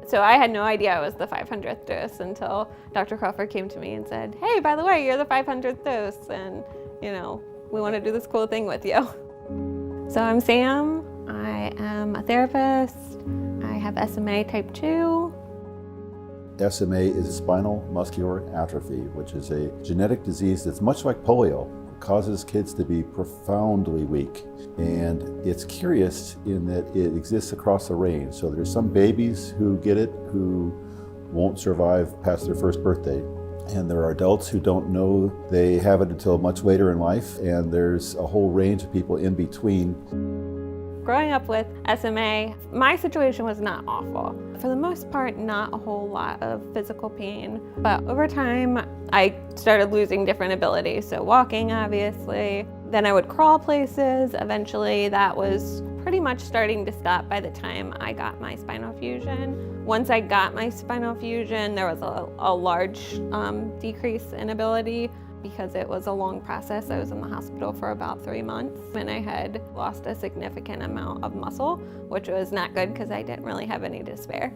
So I had no idea it was the 500th dose until Dr. Crawford came to me and said, hey, by the way, you're the 500th dose, and we want to do this cool thing with you. So I'm Sam. I am a therapist. I have SMA type 2. SMA is spinal muscular atrophy, which is a genetic disease that's much like polio. It causes kids to be profoundly weak. And it's curious in that it exists across the range. So there's some babies who get it who won't survive past their first birthday. And there are adults who don't know they have it until much later in life. And there's a whole range of people in between. Growing up with SMA, my situation was not awful. For the most part, not a whole lot of physical pain. But over time, I started losing different abilities. So walking, obviously. Then I would crawl places. Eventually, that was pretty much starting to stop by the time I got my spinal fusion. Once I got my spinal fusion, there was a large decrease in ability. Because it was a long process. I was in the hospital for about 3 months and I had lost a significant amount of muscle, which was not good because I didn't really have any to spare.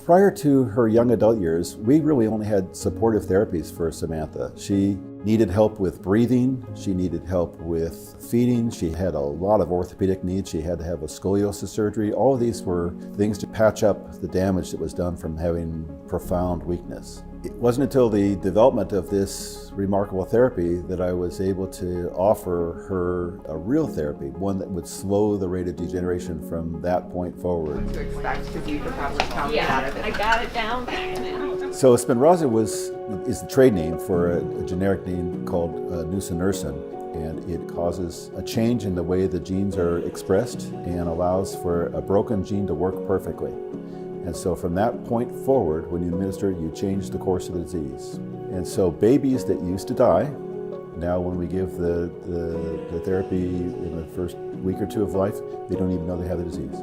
Prior to her young adult years, we really only had supportive therapies for Samantha. She needed help with breathing, she needed help with feeding, she had a lot of orthopedic needs, she had to have a scoliosis surgery. All of these were things to patch up the damage that was done from having profound weakness. It wasn't until the development of this remarkable therapy that I was able to offer her a real therapy, one that would slow the rate of degeneration from that point forward. What to expect, because you could probably tell me out of it. I got it down now. So Spinraza is the trade name for a generic name called nusinersen, and it causes a change in the way the genes are expressed and allows for a broken gene to work perfectly. And so from that point forward, when you administer it, you change the course of the disease. And so babies that used to die, now when we give the therapy in the first week or two of life, they don't even know they have the disease.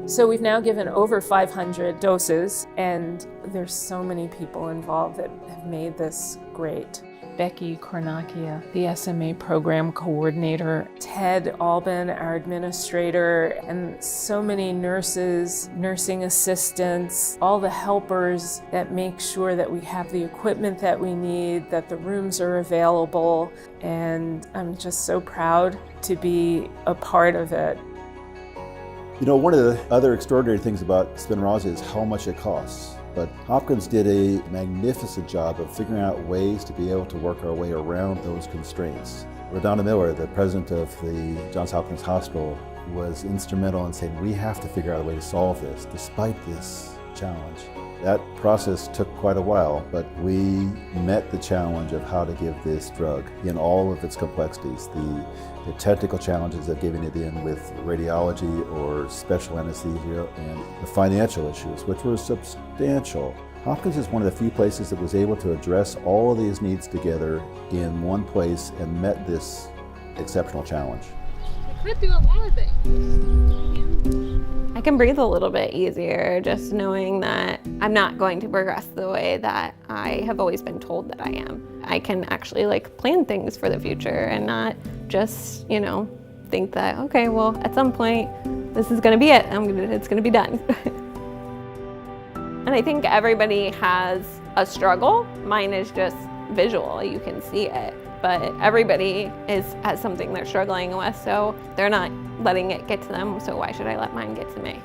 So we've now given over 500 doses, and there's so many people involved that have made this great. Becky Cornacchia, the SMA program coordinator, Ted Albin, our administrator, and so many nurses, nursing assistants, all the helpers that make sure that we have the equipment that we need, that the rooms are available, and I'm just so proud to be a part of it. One of the other extraordinary things about Spinraza is how much it costs. But Hopkins did a magnificent job of figuring out ways to be able to work our way around those constraints. Radonna Miller, the president of the Johns Hopkins Hospital, was instrumental in saying, we have to figure out a way to solve this, despite this challenge. That process took quite a while, but we met the challenge of how to give this drug in all of its complexities. The technical challenges of giving it in with radiology or special anesthesia, and the financial issues, which were substantial. Hopkins is one of the few places that was able to address all of these needs together in one place and met this exceptional challenge. I could do a lot of things. I can breathe a little bit easier just knowing that I'm not going to progress the way that I have always been told that I am. I can actually plan things for the future and not just, think that, okay, well, at some point, this is gonna be it. It's gonna be done. And I think everybody has a struggle. Mine is just visual, you can see it. But everybody has something they're struggling with, so they're not letting it get to them, so why should I let mine get to me?